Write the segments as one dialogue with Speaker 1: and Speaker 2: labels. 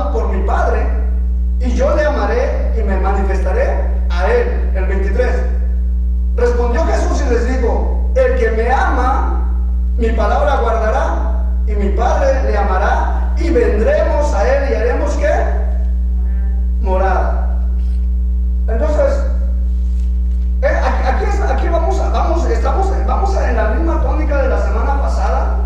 Speaker 1: amado por mi Padre, y yo le amaré y me manifestaré a él. El 23. Respondió Jesús y les dijo: el que me ama, mi palabra guardará, y mi Padre le amará, y vendremos a él y haremos ¿qué? Morada. Entonces, aquí vamos en la misma tónica de la semana pasada,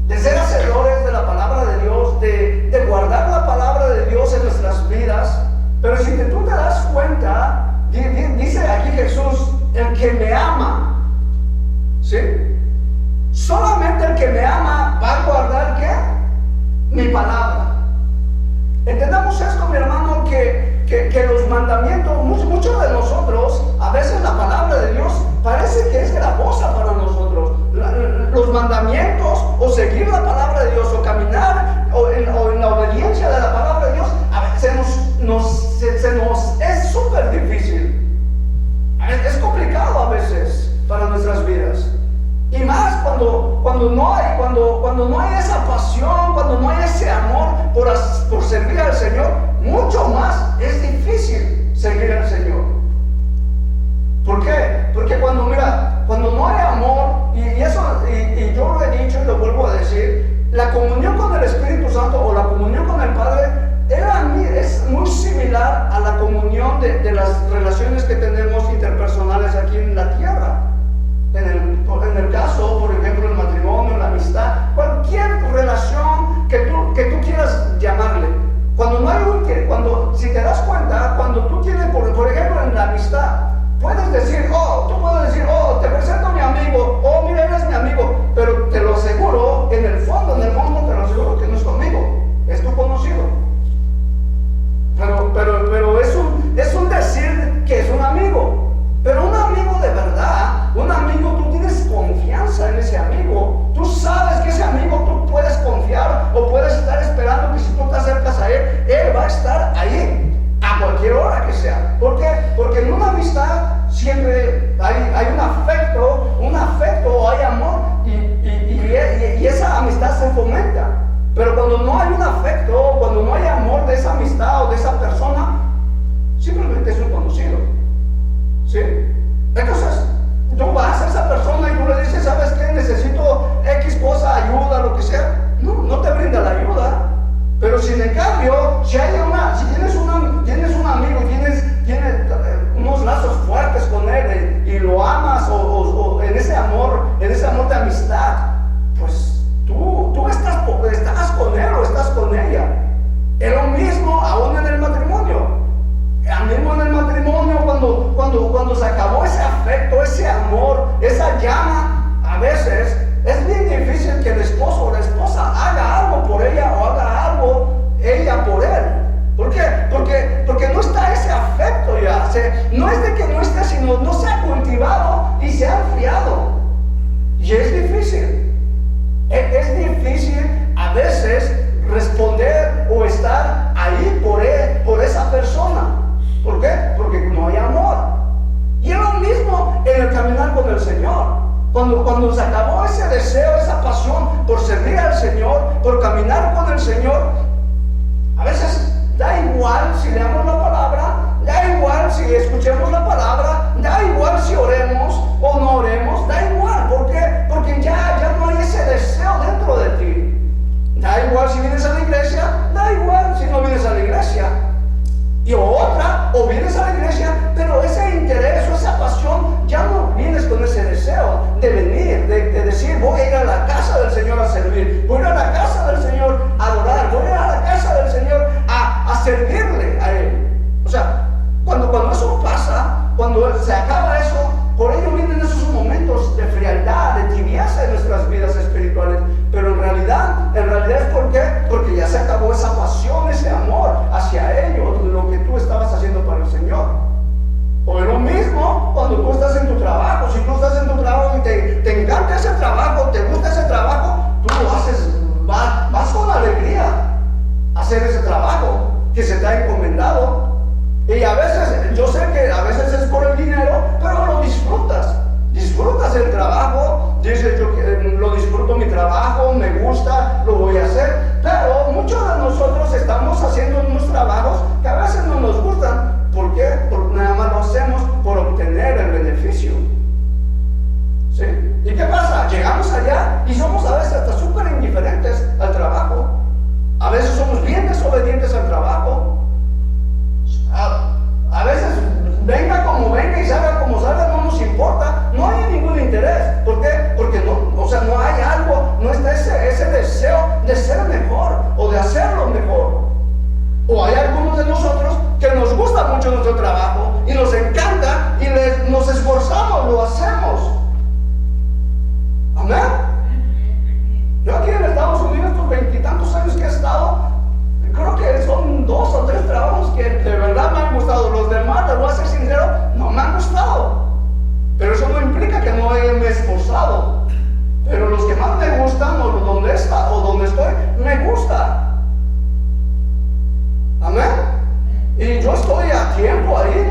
Speaker 1: de ser hacedores de la palabra de Dios, de guardar la palabra de Dios en nuestras vidas. Pero si tú te das cuenta, dice aquí Jesús: el que me ama, ¿sí? Solamente el que me ama va a guardar ¿qué? Mi palabra. Entendamos esto, mi hermano, que los mandamientos, muchos de nosotros, a veces la palabra de Dios parece que es gravosa para nosotros. Los mandamientos, o seguir la palabra de Dios, o caminar en la obediencia de la palabra de Dios, a veces se nos es súper difícil. Es complicado a veces para nuestras vidas. Y más cuando no hay esa pasión, cuando no hay ese amor por servir al Señor, mucho más es difícil seguir al Señor. ¿Por qué? Porque cuando no hay amor, y yo lo he dicho y lo vuelvo a decir, la comunión con el Espíritu Santo o la comunión con el Padre es muy similar a la comunión de las relaciones que tenemos interpersonales aquí en la tierra. En el caso, por ejemplo, el matrimonio, la amistad, cualquier relación que tú quieras llamarle. Si te das cuenta, cuando tú tienes, por ejemplo, en la amistad, tú puedes decir: te presento a mi amigo, mira, él es mi amigo, pero te lo aseguro, en el fondo te lo aseguro que no es tu amigo, es tu conocido. Pero es un decir que es un amigo. Pero un amigo de verdad, un amigo, tú tienes confianza en ese amigo. Tú sabes que ese amigo tú puedes confiar, o puedes estar esperando que si tú te acercas a él va a estar ahí a cualquier hora que sea. ¿Por qué? Porque en una amistad siempre hay un afecto, hay amor, y esa amistad se fomenta. Pero cuando no hay un afecto, cuando no hay amor de esa amistad o de esa persona, simplemente es un conocido. ¿Sí? Entonces, tú vas a esa persona y tú le dices: ¿sabes qué? Necesito X cosa, ayuda, lo que sea. No te brinda la ayuda. Pero si en cambio, si tienes un amigo, tienes unos lazos fuertes con él, y lo amas, o en ese amor de amistad, pues tú estás con él o estás con ella. Es lo mismo aún en el matrimonio. Mismo en el matrimonio, cuando se acabó ese afecto, ese amor, esa llama, a veces es bien difícil que el esposo o la esposa haga algo por ella, o haga algo ella por él. ¿Por qué? Porque no está ese afecto ya. No es de que no esté, sino no se ha cultivado y se ha enfriado. Y es difícil. Es difícil a veces responder o estar ahí por esa persona. ¿Por qué? Porque no hay amor. Y es lo mismo en el caminar con el Señor. Cuando se acabó ese deseo, esa pasión por servir al Señor, por caminar con el Señor, a veces da igual si leamos la palabra, da igual si escuchemos la palabra, da igual si oremos o no oremos, da igual. ¿Por qué? Porque ya no hay ese deseo dentro de ti. Da igual si vienes a la iglesia, da igual si no vienes a la iglesia. O vienes a la iglesia, pero ese interés o esa pasión, ya no vienes con ese deseo de venir, de decir: voy a ir a la casa del Señor a servir, voy a ir a la casa del Señor a adorar, voy a ir a la casa del Señor a servirle a Él. O sea, cuando eso pasa, cuando se acaba eso, por ello vienen esos momentos de frialdad, de tibieza en nuestras vidas espirituales. Pero en realidad es ¿por qué? Porque ya se acabó esa pasión, ese amor hacia ellos, lo que tú estabas haciendo para el Señor. O es lo mismo cuando tú estás en tu trabajo. Si tú estás en tu trabajo y te encanta ese trabajo, te gusta ese trabajo, tú lo haces, vas con alegría a hacer ese trabajo que se te ha encomendado. Y a veces, yo sé que a veces es por el dinero, pero lo disfrutas. Disfrutas el trabajo, dices: yo lo disfruto mi trabajo, me gusta, lo voy a hacer. Pero muchos de nosotros nosotros estamos haciendo unos trabajos que a veces no nos gustan. ¿Por qué? Porque nada más lo hacemos por obtener el beneficio. ¿Sí? ¿Y qué pasa? Llegamos allá y somos a veces hasta súper indiferentes al trabajo. A veces somos bien desobedientes al trabajo. A veces venga como venga y salga como salga, no nos importa. No hay ningún interés. ¿Por qué? Porque no, o sea, no hay algo, no está ese deseo de ser mejor o de hacerlo mejor. O hay algunos de nosotros que nos gusta mucho nuestro trabajo y nos encanta y nos esforzamos, lo hacemos. Amén. Yo aquí en Estados Unidos, estos 20 y tantos años que he estado, creo que son 2 o 3 trabajos que de verdad me han gustado. Los demás, te voy a ser sincero, no me han gustado. Pero eso no implica que no me he esforzado. Pero los que más me gustan, o donde está, o donde estoy, me gusta. Amén. Y yo estoy a tiempo ahí,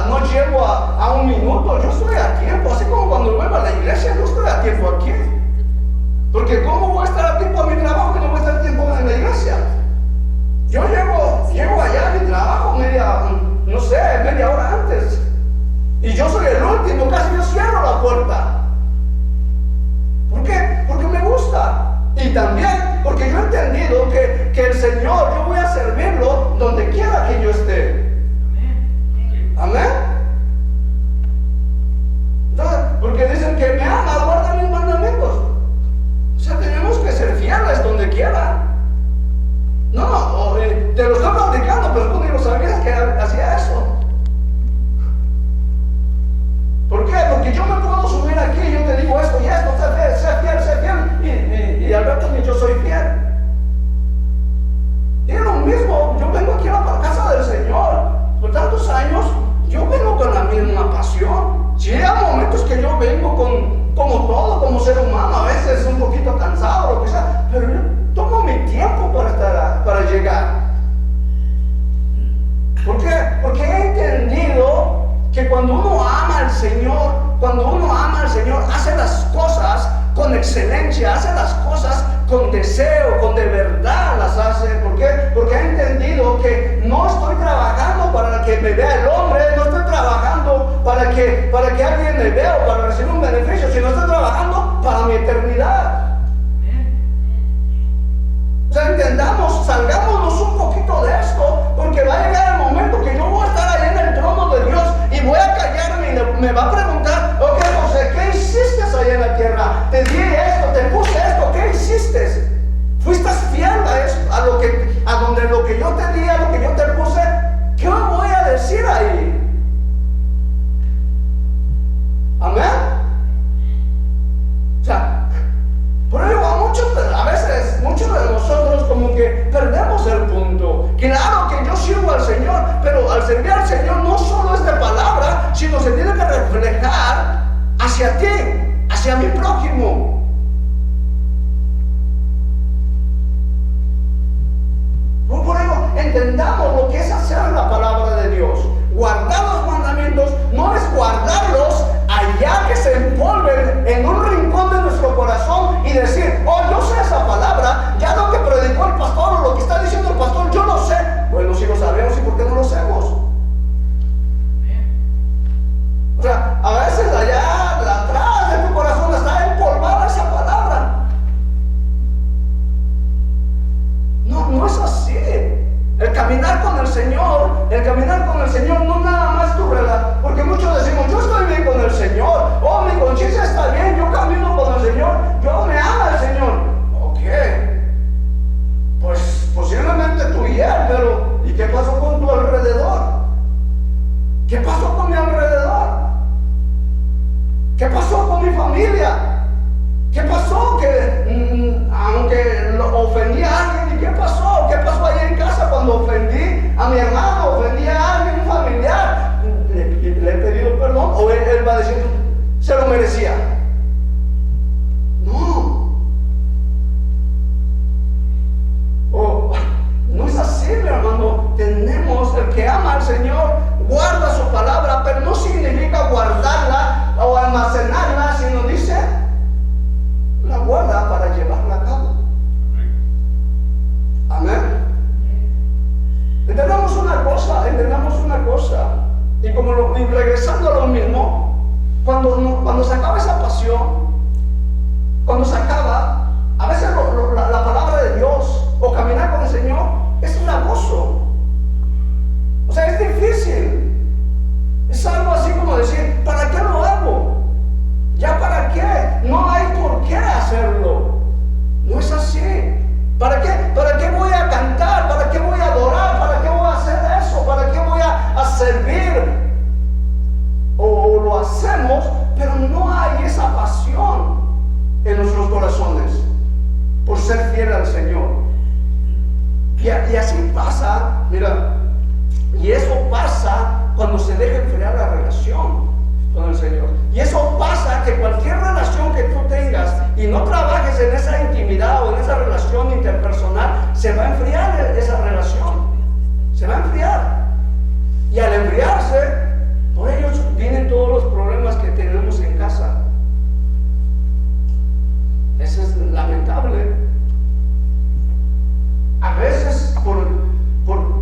Speaker 1: no llego a un minuto, yo estoy a tiempo. Así como cuando vuelvo a la iglesia, yo estoy a tiempo aquí. Porque ¿cómo voy a estar a tiempo a mi trabajo que no voy a estar a tiempo en la iglesia? Yo llego allá a mi trabajo media hora antes. Y yo soy el último, casi yo cierro la puerta. ¿Por qué? Porque me gusta. Y también porque yo he entendido que el Señor, yo voy a servirlo donde quiera que yo esté. Amén. Entonces, porque dicen que me ama, guarda mis mandamientos. O sea, tenemos que ser fieles donde quiera. No, te lo estoy platicando, pero tú ni lo sabías que hacía eso. ¿Por qué? Porque yo me puedo subir aquí y yo te digo esto y esto, sé fiel, y al rato ni yo soy fiel. Y es lo mismo, yo vengo aquí a la casa del Señor, por tantos años, yo vengo con la misma pasión. Si hay momentos que yo vengo como todo, como ser humano, a veces un poquito cansado, lo que sea, pero yo tomo mi tiempo para llegar. ¿Por qué? Porque he entendido que cuando uno ama al Señor, hace las cosas con excelencia, hace las cosas con deseo, con de verdad las hace. ¿Por qué? Porque he entendido que no estoy trabajando para que me vea el hombre, no estoy trabajando para que alguien me vea o para recibir un beneficio, sino estoy trabajando para mi eternidad. O sea, entendamos, salgámonos un poquito de esto, porque va a llegar el momento que yo voy a estar ahí en el trono de Dios y voy a callarme y me va a preguntar: ok, José, ¿qué hiciste allá en la tierra? Te di esto, te puse esto, ¿qué hiciste? ¿Fuiste fiel a eso, a donde lo que yo te di, a lo que yo te puse? ¿Qué voy a decir ahí? Amén. O sea, por ello a veces muchos de nosotros como que perdemos el punto. Claro que yo sirvo al Señor, pero al servir al Señor no solo es de palabra, sino se tiene que reflejar hacia ti, hacia mi prójimo. Por ello, entendamos lo que es hacer la palabra de Dios. Guardar los mandamientos no es guardarlos allá que se empolven en un rincón de nuestro corazón y decir: oh, yo sé esa palabra, ya lo que predicó el pastor o lo que está diciendo el pastor, yo lo sé. Bueno, si lo sabemos, ¿y por qué no lo hacemos? O sea, a veces allá atrás de tu corazón está empolvada esa palabra. No es así. El caminar con el Señor no nada más tu relación, porque muchos decimos: yo estoy bien con el Señor, oh, mi conciencia está bien, yo camino con el Señor, yo me ama el Señor. Ok, pues posiblemente tú y él, pero ¿y qué pasó con tu alrededor? ¿Qué pasó con mi alrededor? ¿Qué pasó con mi familia? ¿Qué pasó? Aunque ofendí a alguien, ¿y qué pasó? ¿Qué pasó ahí en casa cuando ofendí a mi hermano, ofendí a alguien, un familiar? ¿Le he pedido perdón? ¿O él va a decir: se lo merecía? No. No es así, mi hermano. El que ama al Señor guarda su palabra, pero no significa guardarla o almacenarla, sino dice: la guarda para llevarla a cabo. Amén. Y así pasa, mira, y eso pasa cuando se deja enfriar la relación con el Señor. Y eso pasa que cualquier relación que tú tengas y no trabajes en esa intimidad o en esa relación interpersonal, se va a enfriar esa relación. Se va a enfriar. Y al enfriarse, por ello vienen todos los problemas que tenemos en casa. Eso es lamentable. A veces por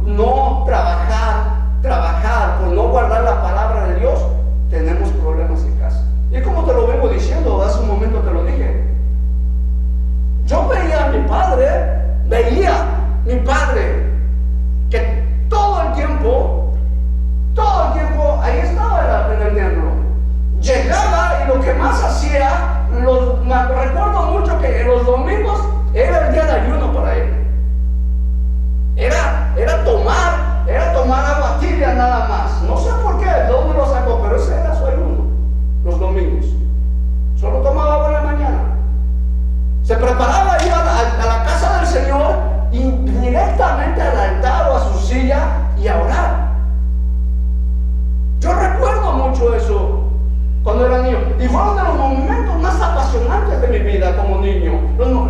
Speaker 1: no trabajar, por no guardar la palabra de Dios, tenemos problemas en casa. Y como te lo vengo diciendo, hace un momento te lo dije. Yo veía a mi padre, que todo el tiempo, ahí estaba en el templo. Llegaba y lo que más hacía, recuerdo mucho que los domingos era el día de ayuno para él. Era tomar agua tibia nada más. No sé por qué, de dónde lo sacó, pero ese era su ayuno, los domingos. Solo tomaba agua en la mañana. Se preparaba, iba a la casa del Señor y directamente al altar o a su silla y a orar. Yo recuerdo mucho eso cuando era niño. Y fueron de los momentos más apasionantes de mi vida como niño. Son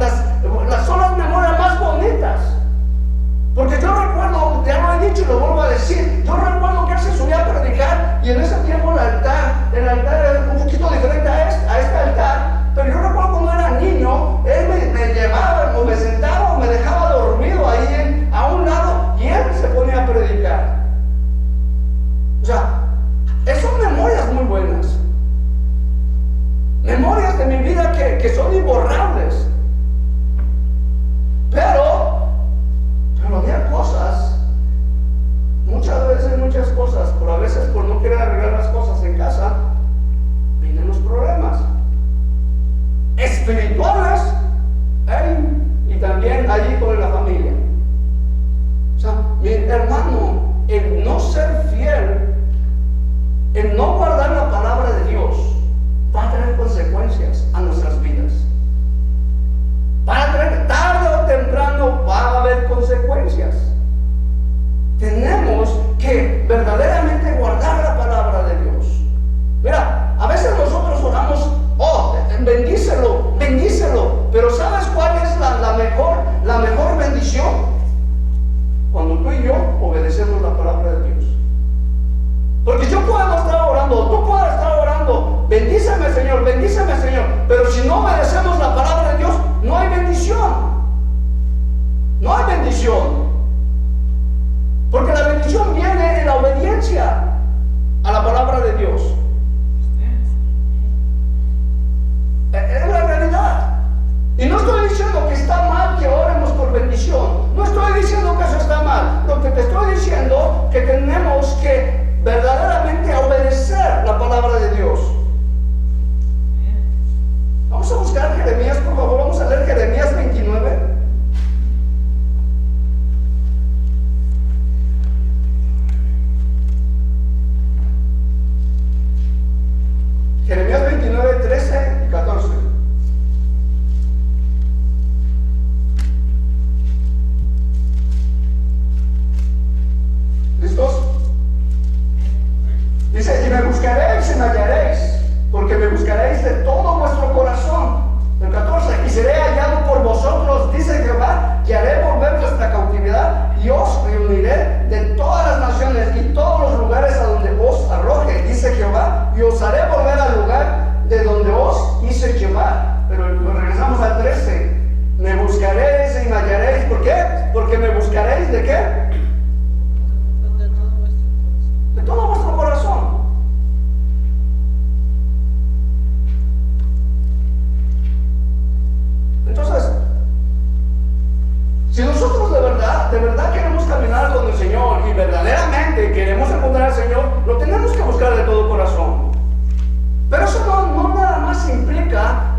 Speaker 1: las memorias más bonitas. Porque yo recuerdo, ya lo he dicho y lo vuelvo a decir, yo recuerdo que él se subía a predicar y en ese tiempo el altar era un poquito diferente a este altar, pero yo recuerdo cuando era niño, él me llevaba o me sentaba o me dejaba dormido ahí a un lado y él se ponía a predicar. O sea, son memorias muy buenas, memorias de mi vida que son imborrables, pero había cosas, muchas cosas, pero a veces por no querer arreglar las cosas en casa, vienen los problemas espirituales y también allí con la familia. O sea, mi hermano, el no ser fiel, el no guardar la palabra de Dios, va a traer consecuencias a nuestras vidas. Tarde o temprano va a haber consecuencias. Tenemos que verdaderamente guardar la palabra de Dios. Mira, a veces nosotros oramos, bendícelo, pero ¿sabes cuál es la mejor bendición? Cuando tú y yo obedecemos la palabra de Dios. Porque yo puedo estar orando, tú puedes estar orando, bendíceme Señor, pero si no obedecemos la palabra de Dios, no hay bendición. No hay bendición. Porque la bendición viene en la obediencia a la palabra de Dios. Es la realidad. Y no estoy diciendo que está mal que oremos por bendición. No estoy diciendo que eso está mal. Lo que te estoy diciendo que tenemos que verdaderamente obedecer la palabra de Dios. Vamos a buscar Jeremías, por favor. Vamos a leer Jeremías 29. Jeremías 29, 13 y 14. ¿Listos? Dice, y me buscaréis y me hallaréis, porque me buscaréis de todo vuestro corazón. El 14, y seré hallado por vosotros, dice Jehová, y haré volver vuestra cautividad, y os reuniré de todas las naciones y todos los lugares a donde os arroje, dice Jehová, y os haré volver al lugar de donde os hice llevar. Pero regresamos al 13. Me buscaréis y me hallaréis. ¿Por qué? Porque me buscaréis ¿de qué? De todo vuestro corazón. Entonces, si nosotros de verdad queremos caminar con el Señor y verdaderamente queremos encontrar al Señor, lo tenemos que buscar de todo corazón. Pero eso no nada más implica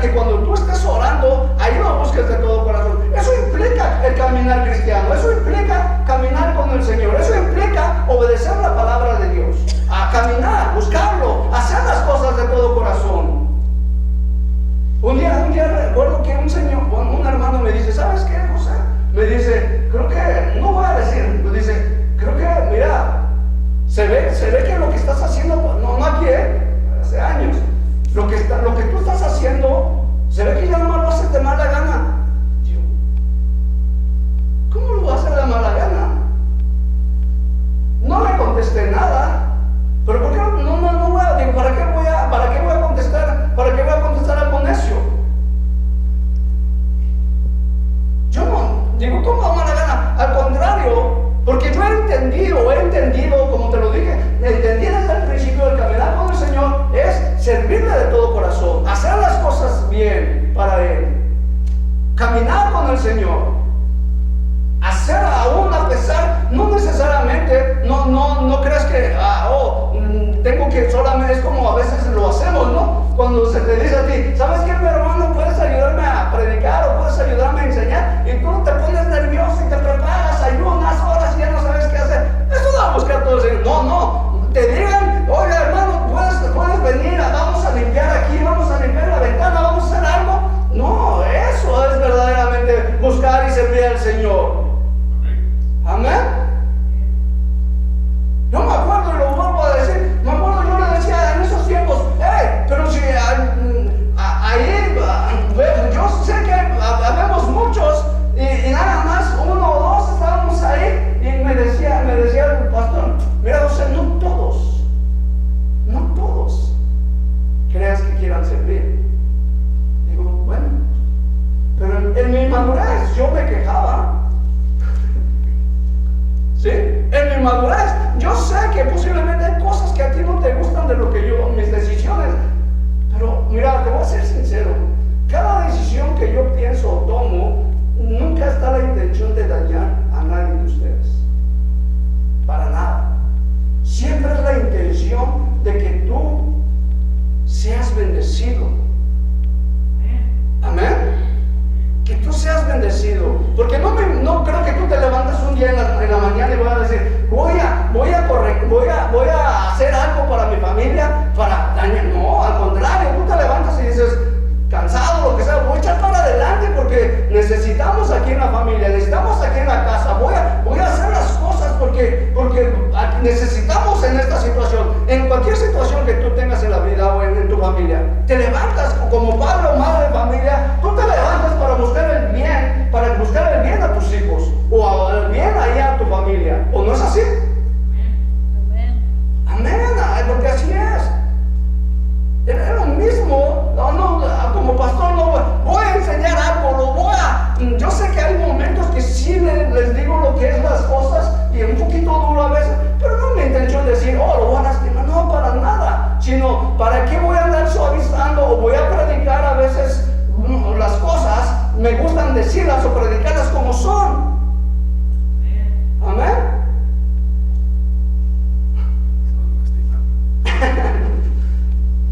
Speaker 1: que cuando tú estés orando, ahí lo busques de todo corazón. Eso implica el caminar cristiano, eso implica caminar con el Señor, eso implica obedecer la palabra de Dios, a caminar, buscarlo, hacer las cosas de todo corazón. Un día recuerdo que un hermano me dice, ¿sabes qué, José? Me dice, Porque yo he entendido, como te lo dije, entendí desde el principio, del caminar con el Señor es servirle de todo corazón, hacer las cosas bien para Él, caminar con el Señor, hacer aún a pesar, no necesariamente, no creas que, tengo que solamente, es como a veces lo hacemos, ¿no? Cuando se te dice a ti, ¿sabes qué, mi hermano? ¿Puedes ayudarme a predicar o puedes ayudarme a enseñar? Y tú te pones nervioso y te preparas, ayunas horas y ya no sabes qué hacer. Eso no va a buscar todo el Señor. No, te digan, oye hermano, puedes venir, vamos a limpiar aquí, vamos a limpiar la ventana, vamos a hacer algo. No, eso es verdaderamente buscar y servir al Señor. Amén. Yo me acuerdo y lo vuelvo a decir, me acuerdo, yo le decía en esos tiempos, pero si ahí, yo sé que habemos muchos y nada más uno o dos estábamos ahí, y me decía el pastor, mira José, no todos creas que quieran servir. Digo, bueno, pero en mi madurez yo me quejaba. ¿Sí? En mi madurez, yo sé que posiblemente hay cosas que a ti no te gustan de lo que mis decisiones. Pero mira, te voy a ser sincero. Cada decisión que yo pienso o tomo, nunca está la intención de dañar a nadie de ustedes. Para nada. Siempre es la intención de que tú seas bendecido. Amén. Que tú seas bendecido, porque no creo que tú te levantes un día en la mañana y voy a decir, voy a hacer algo para mi familia, para dañar. No, al contrario, tú te levantas y dices, cansado, lo que sea, voy a echar para adelante porque necesitamos aquí en la familia, necesitamos aquí en la casa, voy a hacer las cosas porque necesitamos en esta situación, en cualquier situación que tú tengas en la vida o en tu familia. Te levantas como padre o madre de familia, tú te levantas para buscar el bien a tus hijos o el bien ahí a tu familia, ¿o no es así? Amén, porque así es. Es lo mismo. Como pastor no voy a enseñar algo, yo sé que hay momentos que sí les digo lo que es las cosas y un poquito duro a veces, pero no me intención de decir, lo voy a lastimar, no, para nada, sino para qué voy a andar suavizando o voy a predicar a veces las cosas, me gustan decirlas o predicarlas como son. Amén.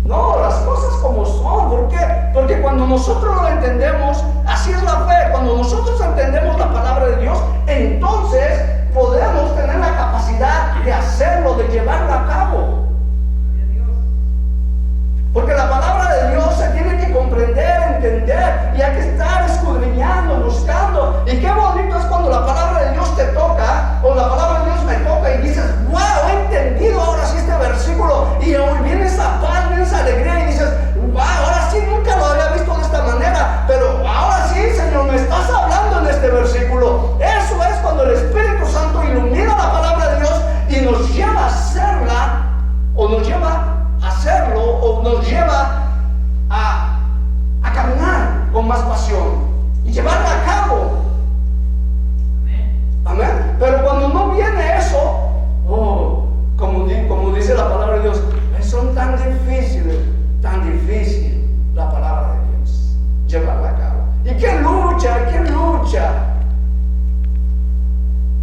Speaker 1: No, las cosas como son. ¿Por qué? Porque cuando nosotros lo entendemos, así es la fe. Cuando nosotros entendemos la palabra de Dios, entonces podemos tener la capacidad de hacerlo, de llevarlo a cabo. Porque la palabra de Dios se tiene que comprender, entender, y hay que estar escudriñando, buscando. Y qué bonito es cuando la palabra de Dios te toca, o la palabra de Dios me toca y dices, wow, he entendido ahora sí este versículo, y hoy viene esa paz, viene esa alegría, y dices, wow, ahora sí nunca lo había visto de esta manera, pero ahora sí, Señor, me estás hablando en este versículo. Eso es cuando el Espíritu Santo ilumina la palabra de Dios y nos lleva a hacerla, o nos lleva a hacerlo, o nos lleva a caminar con más pasión y llevarla a cabo. Amén. Pero cuando no viene eso, como dice la palabra de Dios, son tan difícil la palabra de Dios, llevarla a cabo. ¿Y qué lucha?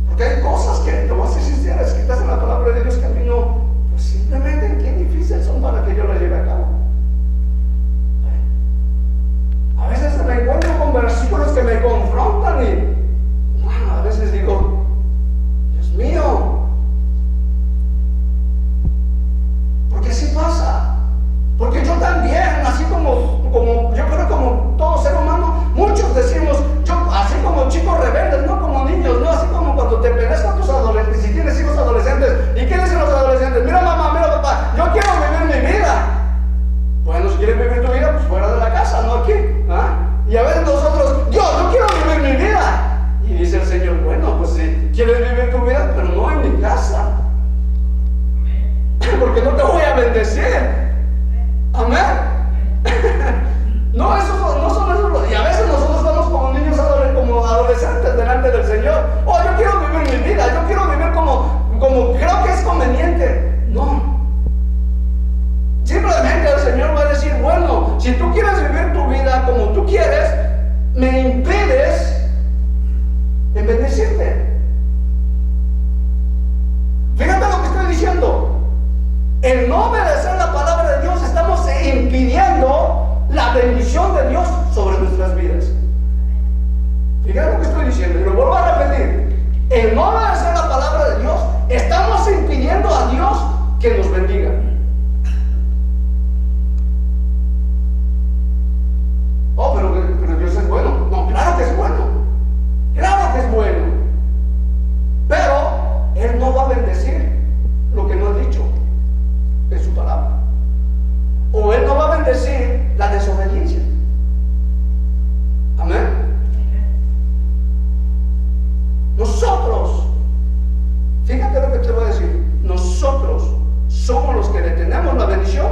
Speaker 1: Porque hay cosas que, te voy a ser sincera, es que estás en la palabra de Dios que a mí no, pues simplemente qué difíciles son para que yo las lleve a cabo. A veces me encuentro con versículos que me confrontan y a veces digo, Dios mío, porque así pasa. Porque yo también, así como yo creo como todo ser humano, muchos decimos, así como chicos rebeldes, no como niños, no, así como cuando te peleas con tus adolescentes, si tienes hijos adolescentes, ¿y qué dicen los adolescentes? Mira mamá, mira papá, yo quiero vivir mi vida. Bueno, si quieres vivir tu vida, pues fuera de la casa, no aquí. Y a veces nosotros, yo quiero vivir mi vida. Y dice el Señor, bueno, pues si quieres vivir tu vida, pero no en mi casa. Porque no te voy a bendecir. Amén. No son esos. Y a veces nosotros estamos como niños como adolescentes delante del Señor. Yo quiero vivir mi vida, yo quiero nuestras vidas. Fíjate lo que estoy diciendo, y lo vuelvo a repetir. El no obedecer la palabra de Dios, estamos impidiendo a Dios que nos bendiga. Oh, pero Dios es bueno. No, claro que es bueno. Claro que es bueno. Pero Él no va a bendecir lo que no ha dicho en su palabra. O Él no va a bendecir la desobediencia. Amén. Nosotros, fíjate lo que te voy a decir, nosotros somos los que detenemos la bendición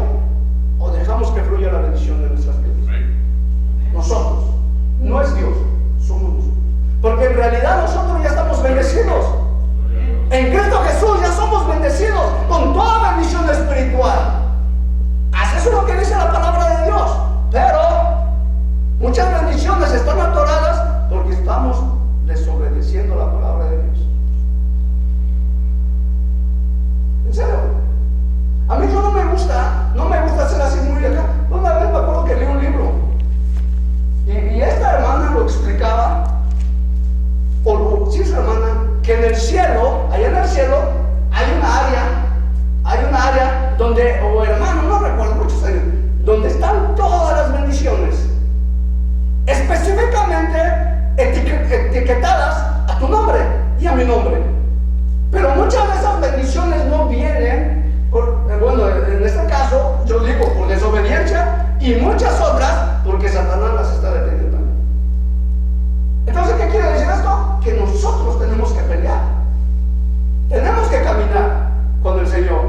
Speaker 1: o dejamos que fluya la bendición de nuestras vidas. Nosotros, no es Dios, somos nosotros. Porque en realidad nosotros ya estamos bendecidos. En Cristo Jesús ya somos bendecidos con toda bendición espiritual. Así es lo que dice la palabra de Dios. Pero muchas bendiciones están atoradas porque estamos desobedeciendo la palabra de Dios. ¿En serio? A mí no me gusta ser así muy acá. Una vez me acuerdo que leí un libro y esta hermana lo explicaba, o sí, su hermana, que en el cielo, allá en el cielo, hay una área donde, o hermano, no recuerdo muchos años, donde están todas las bendiciones, específicamente etiquetadas a tu nombre y a mi nombre. Pero muchas de esas bendiciones no vienen bueno, en este caso yo digo por desobediencia, y muchas otras porque Satanás las está deteniendo. Entonces, ¿qué quiere decir esto? Que nosotros tenemos que pelear, tenemos que caminar con el Señor.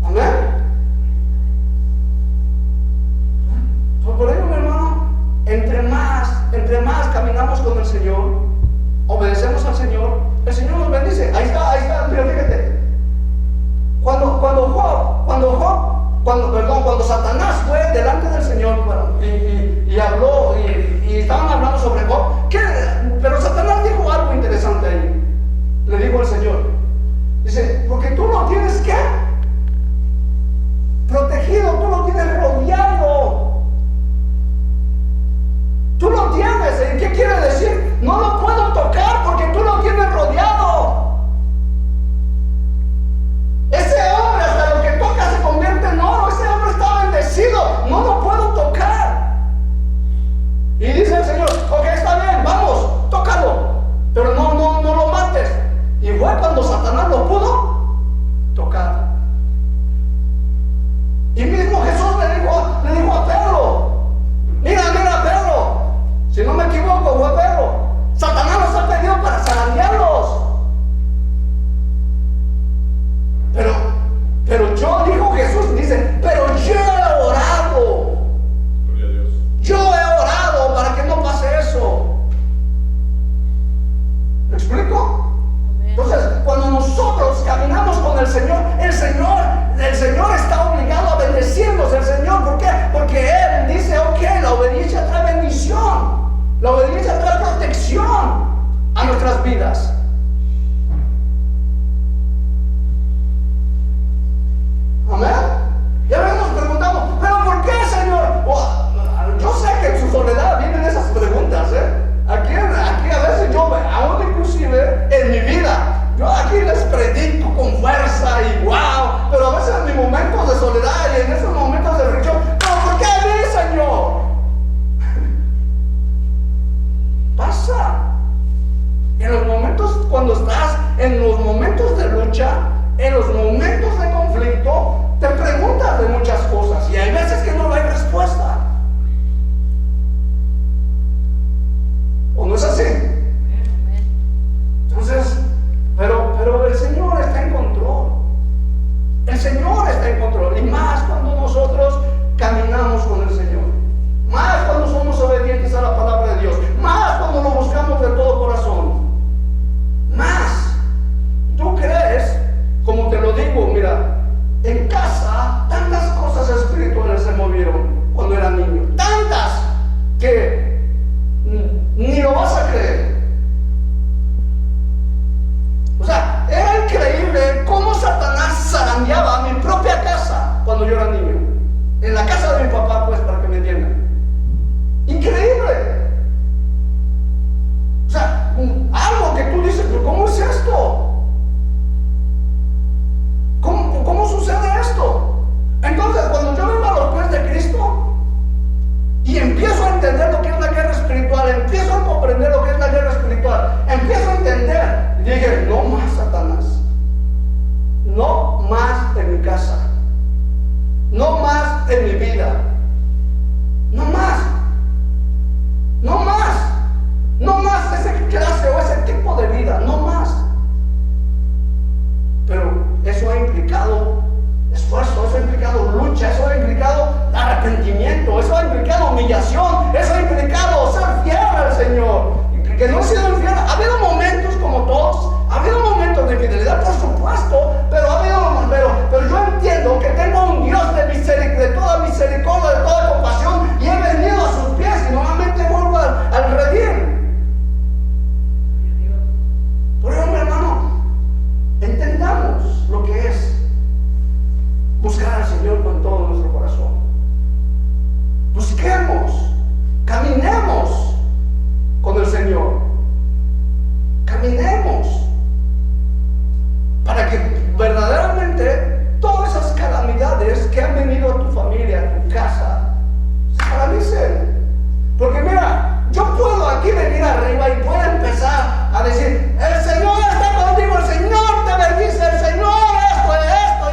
Speaker 1: Amén. Por ello, mi hermano, entre más caminamos con el Señor, obedecemos al Señor, el Señor nos bendice. Ahí está, mira, fíjate. Cuando Satanás fue delante del Señor y habló y estaban hablando sobre Job, pero Satanás dijo algo interesante ahí. Le dijo al Señor, dice, porque tú lo tienes ¿qué? Protegido, tú lo tienes rodeado. Tú lo tienes. ¿Qué quiere decir? No lo puedo tocar porque tú lo tienes rodeado. Ese hombre, hasta lo que toca se convierte en oro. Ese hombre está bendecido. No lo puedo tocar. Y dice el Señor, ok, está bien, vamos, tócalo, pero no lo mates. Y fue cuando Satanás lo pudo tocar. Y mismo Jesús le dijo a Pedro, mira Pedro, si no me equivoco fue Pedro, Satanás los ha pedido para zarandearlos. Pero yo, dijo Jesús, dice, pero yo he orado. Gloria a Dios. Yo he orado para que no pase eso. ¿Me explico? Entonces, cuando nosotros caminamos con el Señor está obligado a bendecirnos. El Señor, ¿por qué? Porque Él dice, ok, la obediencia trae bendición, la obediencia trae protección a nuestras vidas. Amén. Ya nos preguntamos, ¿pero por qué, Señor? Yo sé que en su soledad vienen esas preguntas, Aquí a veces yo, aún inclusive en mi vida, yo aquí les predico con fuerza y wow, pero a veces en mis momentos de soledad y en esos momentos de fricción, ¿pero por qué a mí, Señor? Pasa. En los momentos, cuando estás en los momentos de lucha, en los momentos de conflicto, te preguntas de muchas cosas y hay veces que no hay respuesta. ¿O no es así? Entonces, pero el Señor está en control. El Señor está en control. Y más cuando nosotros caminamos con el Señor. Más cuando somos obedientes a la palabra de Dios. Más cuando lo buscamos de todo corazón. Más. ¿Tú crees, como te lo todos. Ha habido momentos de infidelidad, por supuesto, pero ha habido pero yo entiendo que tengo un Dios de misericordia, de toda misericordia, de toda compasión, y he venido a sus pies y nuevamente vuelvo al redil. Por eso, mi hermano, entendamos lo que es buscar al Señor con todo nuestro corazón. Busquemos, caminemos con el Señor. Caminemos para que verdaderamente todas esas calamidades que han venido a tu familia, a tu casa, se paralicen. Porque mira, yo puedo aquí venir arriba y puedo empezar a decir: el Señor está contigo, el Señor te bendice, el Señor esto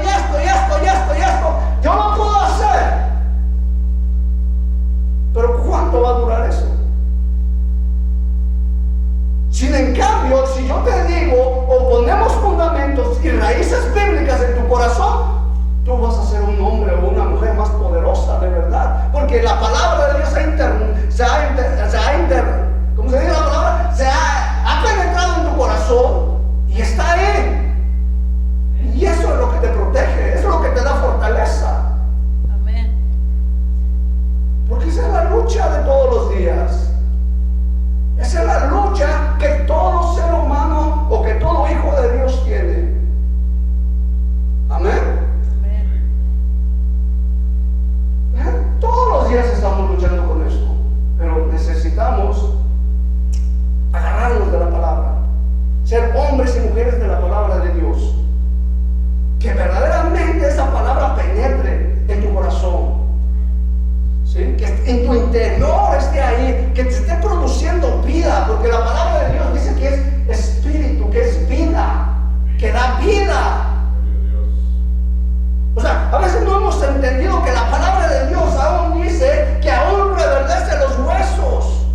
Speaker 1: y esto y esto y esto y esto. Yo lo puedo hacer. Pero ¿cuánto va a durar eso? Sin en cambio, si yo te digo o ponemos fundamentos y raíces bíblicas en tu corazón, tú vas a ser un hombre o una mujer más poderosa de verdad. Porque la palabra de Dios ¿cómo se dice la palabra? Ha penetrado en tu corazón y está ahí. Y eso es lo que te protege, eso es lo que te da fortaleza.
Speaker 2: Amén.
Speaker 1: Porque esa es la lucha de todos los días. Esa es la lucha que todo ser humano o que todo hijo de Dios tiene. Amén. Todos los días estamos luchando con esto, pero necesitamos agarrarnos de la palabra, ser hombres y mujeres de la palabra de Dios, que verdaderamente esa palabra penetre en tu corazón, ¿sí? Que en tu interior esté ahí, que te esté produciendo vida, porque la palabra de Dios dice que es espíritu, que es vida, que da vida. O sea, a veces no hemos entendido que la palabra de Dios aún dice que aún reverdece los huesos.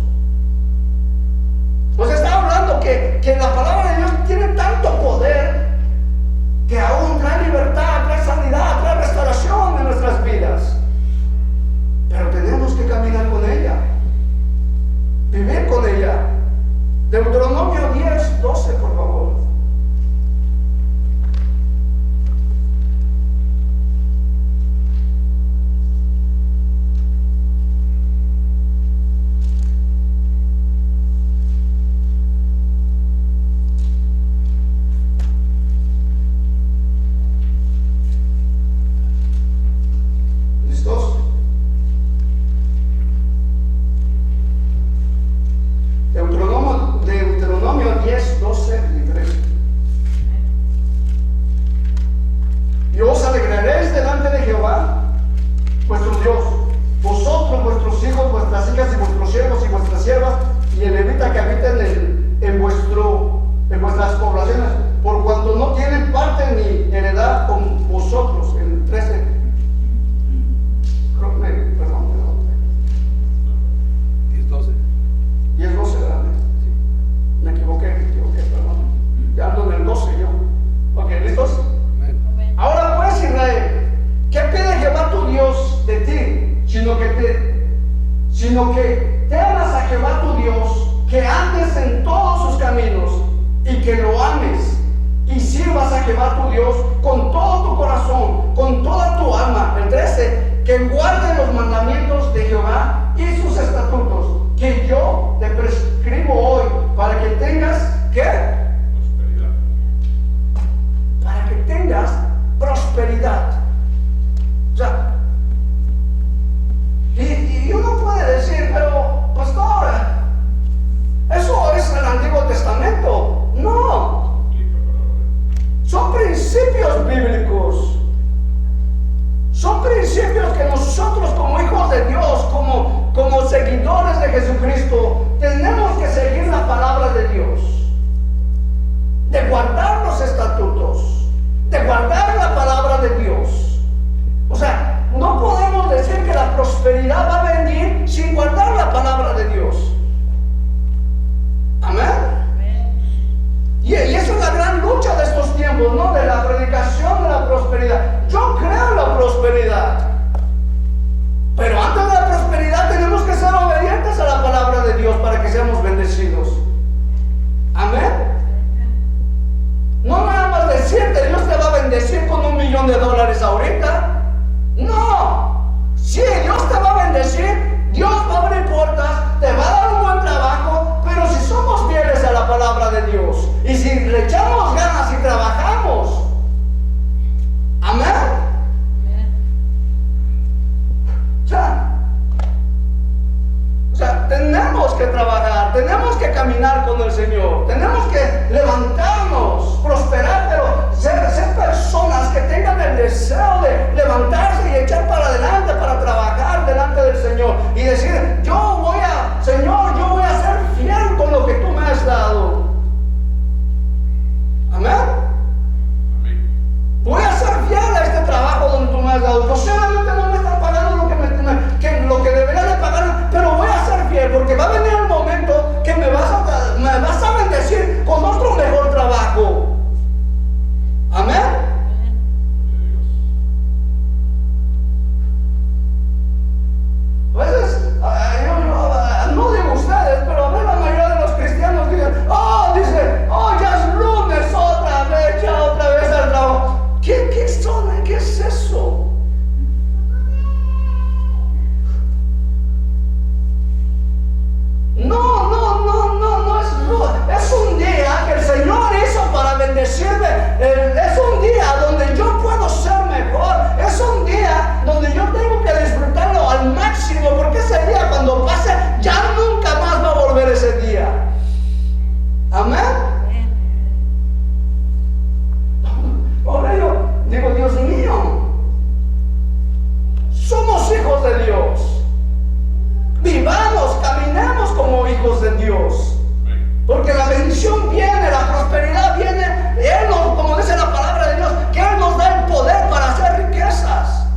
Speaker 1: Nos está hablando que la palabra de Dios tiene tanto poder que aún trae libertad, trae sanidad, trae restauración en nuestras vidas. Pero tenemos que caminar con ella, vivir con ella. Deuteronomio 10:12, por favor. Deuteronomio 10:12 y 13. Y os alegraréis delante de Jehová, vuestro Dios, vosotros, vuestros hijos, vuestras hijas y vuestros siervos y vuestras siervas, y el levita que habita en vuestras poblaciones, por cuanto no tienen parte ni heredad con vosotros. El 13. Perdón. 10:12, ¿verdad? Me equivoqué, perdón. Ya ando en el 12 yo. Ok, ¿listos?
Speaker 2: Amén.
Speaker 1: Ahora pues, Israel, ¿qué pide Jehová tu Dios de ti? Sino que temas a Jehová tu Dios, que andes en todos sus caminos y que lo ames y sirvas a Jehová tu Dios con todo tu corazón, con toda tu alma. El 13, que guarde los mandamientos de Jehová y sus estatutos, que yo te prescribo hoy, para que tengas, ¿qué? Prosperidad. Para que tengas prosperidad. O sea, y uno puede decir: pero pastor, eso es el Antiguo Testamento. No, son principios bíblicos. Son principios que nosotros, como hijos de Dios, como seguidores de Jesucristo, tenemos que seguir la palabra de Dios. Señor. Tenemos que levantarnos, prosperar, pero ser personas que tengan el deseo de levantarse y echar para adelante, para trabajar delante del Señor y decir, Señor, yo voy a ser fiel con lo que tú me has dado. Amén. Voy a ser fiel a este trabajo donde tú me has dado. Posiblemente no me están pagando lo que debería de pagar, pero voy a ser fiel porque va a venir el momento que me vas a bendecir con otro mejor trabajo. Amén. A veces, no digo ustedes, pero a ver, la mayoría de los cristianos dicen, ya es lunes otra vez al trabajo. ¿Qué es eso? No es un día que el Señor hizo para bendecirme. Es un día donde yo puedo ser mejor. Es un día donde yo tengo que disfrutarlo al máximo, porque ese día cuando pase ya nunca más va a volver ese día. Amén. Ahora yo digo, Dios mío, somos hijos de Dios. Vivamos, caminemos como hijos de Dios. Porque la bendición viene, la prosperidad viene. Él nos, como dice la palabra de Dios, que Él nos da el poder para hacer riquezas.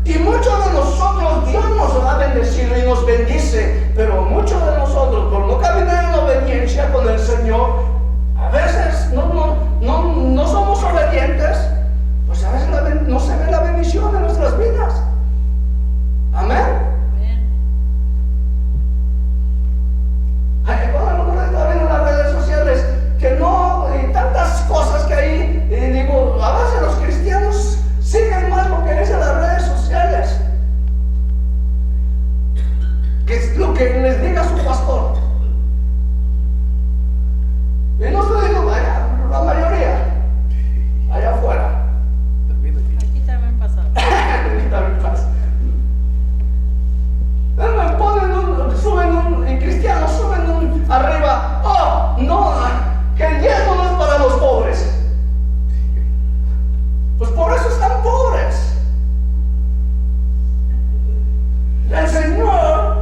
Speaker 1: Y muchos de nosotros, Dios nos ha bendecido y nos bendice. Pero muchos de nosotros, por no caminar en obediencia con el Señor, a veces no somos obedientes. Pues a veces no se ve la bendición en nuestras vidas. Amén. Estaba viendo las redes sociales y tantas cosas que hay, y digo, a veces los cristianos siguen más lo que dicen las redes sociales que es lo que les diga su pastor. Y no estoy diciendo la mayoría allá afuera.
Speaker 2: Aquí también pasa.
Speaker 1: Aquí también pasa. Cristianos suben arriba, que el diezmo no es para los pobres. Pues por eso están pobres. El Señor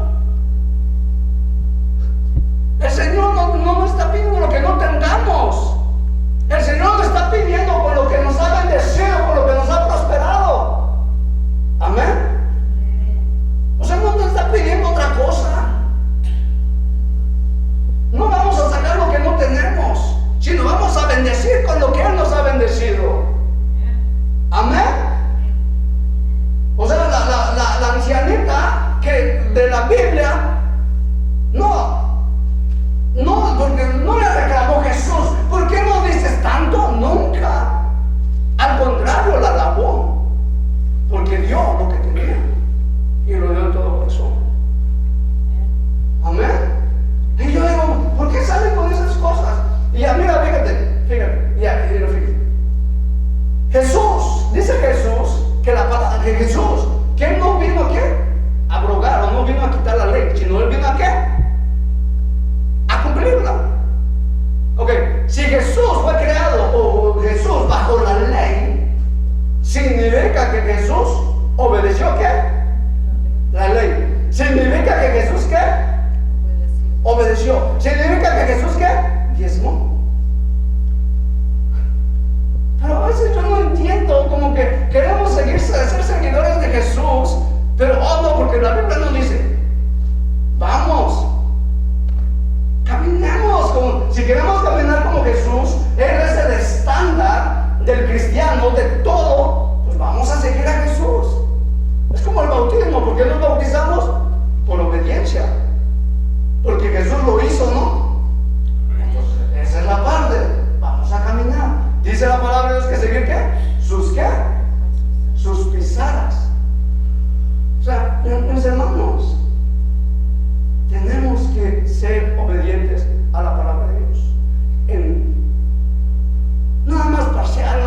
Speaker 1: no nos está pidiendo lo que no tengamos. El Señor nos está pidiendo con lo que nos ha bendecido, con lo que nos ha prosperado. Amén. O sea, no nos está pidiendo otra cosa. No vamos a sacar lo que no tenemos, sino vamos a bendecir con lo que Él nos ha bendecido. Amén. O sea, la ancianita de la Biblia, porque no le reclamó Jesús, ¿por qué no dices tanto? Nunca. Al contrario, la alabó, porque dio lo que tenía y lo dio de todo corazón. Amén. Y yo digo, ¿por qué salen con esas cosas? Y ya, mira, fíjate. Jesús, dice Jesús, que la palabra de Jesús, que Él no vino a qué? A abrogar, o no vino a quitar la ley, sino Él vino a qué? A cumplirla. Ok, si Jesús fue creado, o Jesús bajo la ley, significa que Jesús obedeció ¿qué? La ley. Significa que Jesús ¿qué? Obedeció. ¿Significa que Jesús qué? Diezmó. Pero a veces yo no entiendo, como que queremos ser seguidores de Jesús, pero no, porque la Biblia nos dice, vamos, caminemos si queremos caminar como Jesús. Él es el estándar del cristiano, de todo, pues vamos a seguir a Jesús. Es como el bautismo. ¿Por qué nos bautizamos? Por obediencia. Porque Jesús lo hizo, ¿no? Entonces, esa es la parte. Vamos a caminar. Dice la palabra de Dios que seguir ¿qué? Sus pisadas. O sea, mis hermanos, tenemos que ser obedientes a la palabra de Dios. Nada más parcial.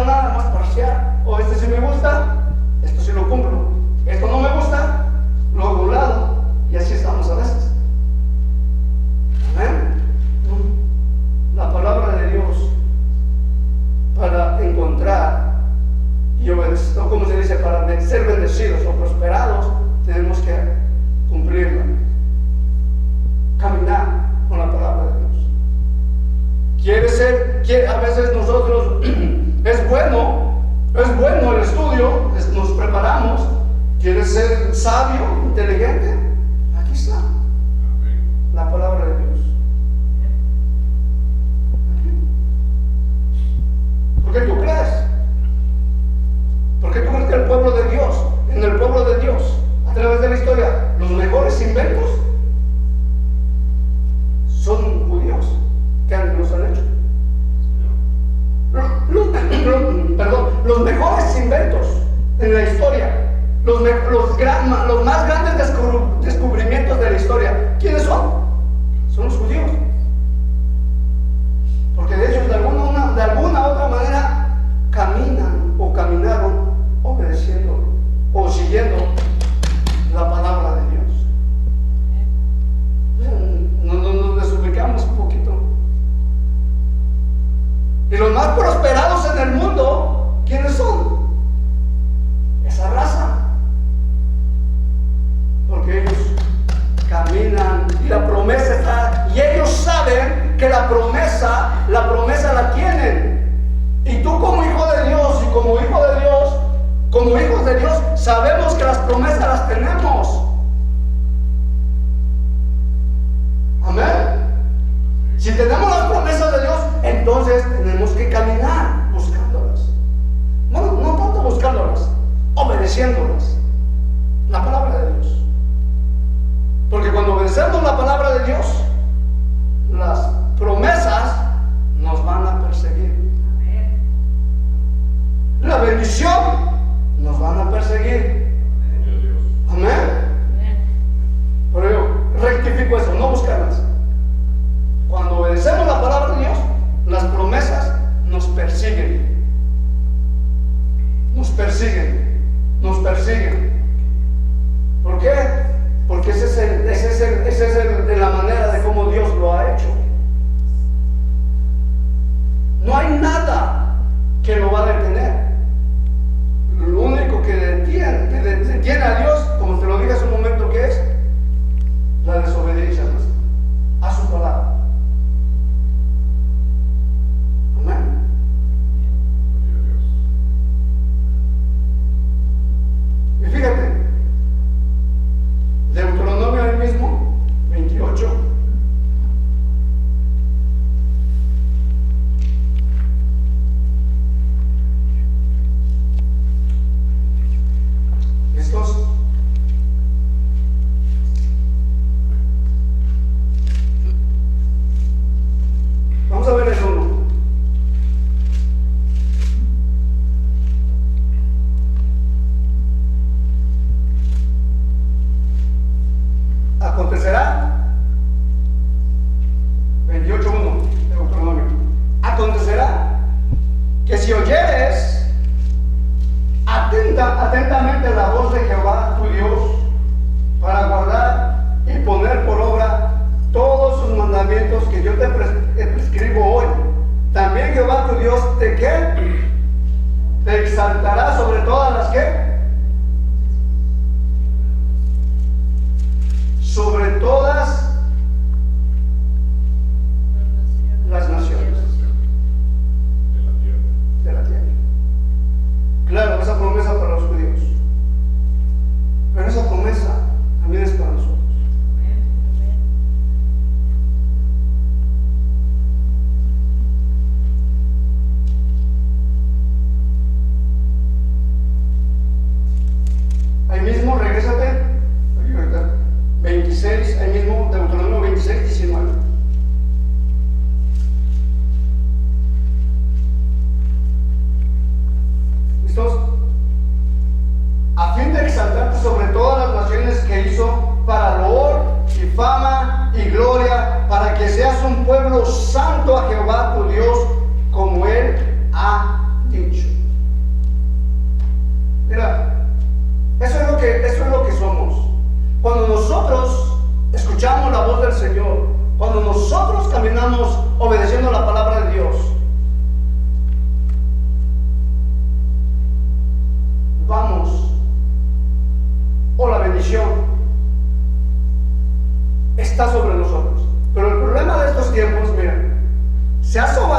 Speaker 1: O este sí me gusta, esto sí lo cumplo. Esto no me gusta, lo hago a un lado. Y así estamos a veces. Amén. a veces nosotros es bueno el estudio, nos preparamos. ¿Quieres ser sabio, inteligente? Aquí está la palabra de Dios. ¿Por qué tú crees? ¿Por qué tú crees que el pueblo de Dios, en el pueblo de Dios, a través de la historia, los mejores inventos son judíos que los han hecho? Los mejores inventos en la historia, los más grandes descubrimientos de la historia, ¿quiénes son? Son los judíos. Porque de ellos de alguna otra manera caminan o caminaron obedeciendo o siguiendo la palabra de Dios. Nos desubicamos un poquito. Y los más prosperados en el mundo, ¿quiénes son? Esa raza. Porque ellos caminan y la promesa está, y ellos saben que la promesa la tienen. Y tú como hijo de Dios y como hijos de Dios, sabemos que las promesas las tenemos. Amén. Si tenemos las promesas de Dios, entonces tenemos que caminar buscándolas. No tanto buscándolas, obedeciéndolas. La palabra de Dios. Porque cuando obedecemos la palabra de Dios, las promesas nos van a perseguir. La bendición nos van a perseguir. Amén. Pero yo rectifico eso, no buscarlas. Cuando obedecemos la palabra de Dios, las promesas nos persiguen. Nos persiguen. Nos persiguen. ¿Por qué? Porque esa es la manera de cómo Dios lo ha hecho. No hay nada que lo va a detener. Lo único que detiene a Dios, como te lo dije hace un momento, que es la desobediencia a su palabra. Amén. Y fíjate, Deuteronomio el mismo 28. ¿Listos? Vamos a ver el 1. Acontecerá, 28:1 de Deuteronomio. Acontecerá que si oyeres atentamente la voz de Jehová tu Dios para guardar y poner por obra todos sus mandamientos que yo te prescribo hoy, también Jehová tu Dios te exaltará sobre todas las sobre todas las naciones de la tierra. Claro, esa promesa para los judíos, pero esa promesa también es para nosotros. Ahí mismo, regrésate, 26, ahí mismo,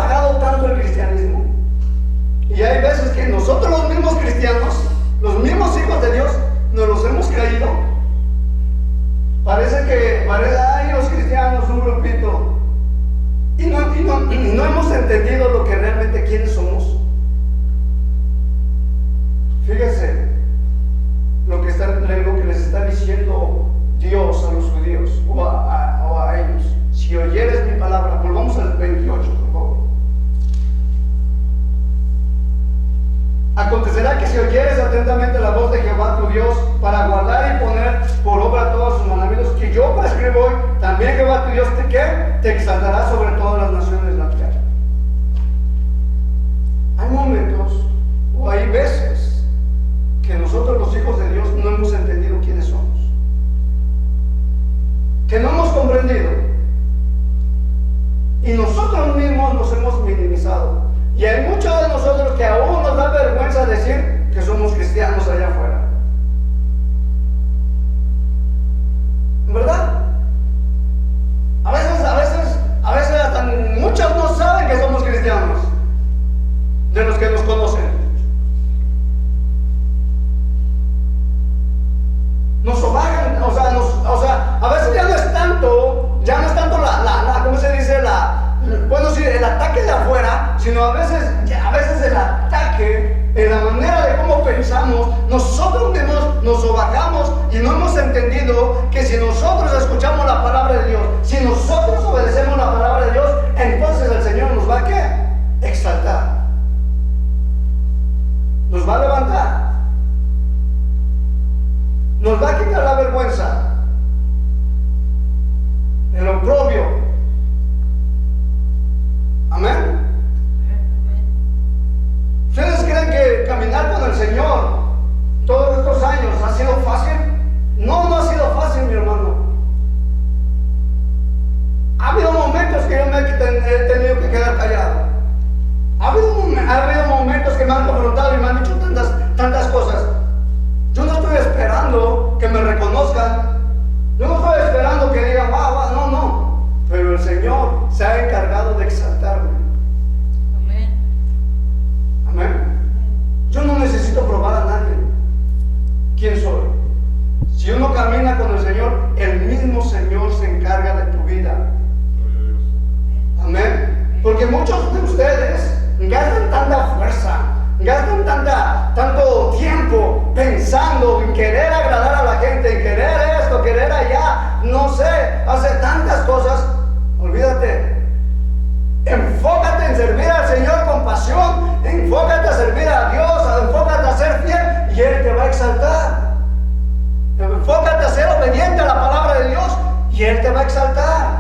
Speaker 1: bajado tanto el cristianismo. Y hay veces que nosotros los mismos cristianos, los mismos hijos de Dios, nos los hemos creído. Parece que, ay, los cristianos, un grupito. Y no hemos entendido lo que realmente quiénes somos. Fíjense lo que les está diciendo Dios a los judíos o a ellos. Si oyeres mi palabra, volvamos al 28, por favor. Acontecerá que si oyeres atentamente la voz de Jehová tu Dios para guardar y poner por obra todos sus mandamientos que yo prescribo hoy, también Jehová tu Dios te exaltará sobre todas las naciones de la tierra. Hay momentos o hay veces que nosotros los hijos de Dios no hemos entendido quiénes somos, que no hemos comprendido, y nosotros mismos nos hemos minimizado. Y hay muchos de nosotros que aún nos da vergüenza decir que somos cristianos allá afuera. ¿Verdad? A veces hasta muchos no saben que somos cristianos, de los que nos conocen. Nos sobajan, a veces ya no es tanto ¿cómo se dice? El ataque de afuera, sino a veces el ataque en la manera de cómo pensamos. Nosotros mismos nos sobajamos y no hemos entendido que si nosotros escuchamos la palabra de Dios, si nosotros obedecemos la palabra de Dios, entonces el Señor nos va a ¿qué? Exaltar, nos va a levantar, nos va a quitar la vergüenza, el oprobio. Amén. ¿Ustedes creen que caminar con el Señor todos estos años ha sido fácil? No ha sido fácil, mi hermano. Ha habido momentos que yo me he tenido que quedar callado. Ha habido momentos que me han confrontado y me han dicho tantas cosas. Yo no estoy esperando que me reconozcan. Yo no estoy esperando que digan, no. Pero el Señor se ha encargado de exaltarme. Amén. Yo no necesito probar a nadie quién soy. Si uno camina con el Señor, el mismo Señor se encarga de tu vida. Amén. Porque muchos de ustedes gastan tanta fuerza, gastan tanto tiempo pensando en querer agradar a la gente, en querer esto, querer allá, no sé, hacer tantas cosas. Olvídate. Enfócate en servir al Señor con pasión. Enfócate a servir a Dios. Enfócate a ser fiel y Él te va a exaltar. Enfócate a ser obediente a la palabra de Dios y Él te va a exaltar.